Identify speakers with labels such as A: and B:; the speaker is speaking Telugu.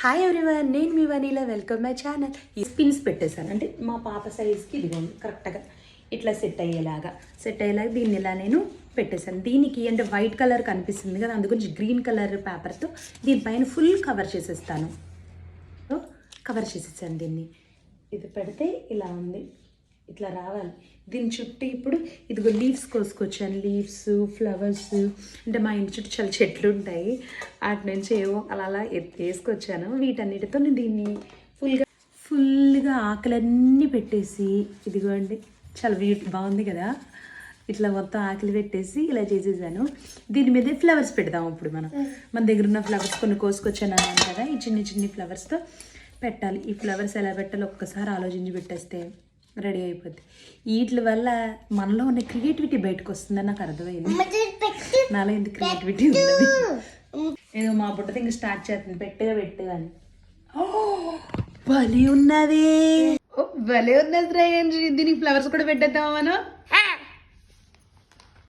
A: హాయ్ ఎవ్రీవన్, నేను మీ వనీలా. Welcome my channel. ఈ స్పిన్స్ పెట్టేశాను అంటే మా పాప సైజ్కి ఇదిగోండి కరెక్ట్గా ఇట్లా సెట్ అయ్యేలాగా దీన్ని ఇలా నేను పెట్టేశాను. దీనికి అంటే వైట్ కలర్ కనిపిస్తుంది కదా, అందుగురించి గ్రీన్ కలర్ పేపర్తో దీనిపైన ఫుల్ కవర్ చేసేస్తాను. కవర్ చేసేసాను దీన్ని. ఇది పెడితే ఇలా ఉంది, ఇట్లా రావాలి. దీని చుట్టూ ఇప్పుడు ఇదిగో లీవ్స్ కోసుకొచ్చాను. లీవ్స్, ఫ్లవర్స్, అంటే మా ఇంటి చుట్టూ చాలా చెట్లు ఉంటాయి, వాటి నుంచి ఏవో అలా వేసుకొచ్చాను. వీటన్నిటితో నేను దీన్ని ఫుల్గా ఆకులన్నీ పెట్టేసి ఇదిగోండి చాలా బాగుంది కదా, ఇట్లా మొత్తం ఆకులు పెట్టేసి ఇలా చేసేసాను. దీని మీద ఫ్లవర్స్ పెడదాం. ఇప్పుడు మన దగ్గర ఉన్న ఫ్లవర్స్ కొన్ని కోసుకొచ్చాను అన్నాను కదా, ఈ చిన్ని చిన్ని ఫ్లవర్స్తో పెట్టాలి. ఈ ఫ్లవర్స్ ఎలా పెట్టాలో ఒక్కసారి ఆలోచించి పెట్టేస్తే రెడీ అయిపోద్ది. వీటి వల్ల మనలో ఉన్న క్రియేటివిటీ బయటకు వస్తుందని నాకు అర్థమైంది. నాలో ఇంత క్రియేటివిటీ ఉన్నది. ఏదో మా బుట్టతో ఇంకా స్టార్ట్ చేస్తుంది, పెట్టగా అని. భలే ఉన్నది, భలే ఉన్నది. దీనికి ఫ్లవర్స్ కూడా పెట్టేద్దామా మనం?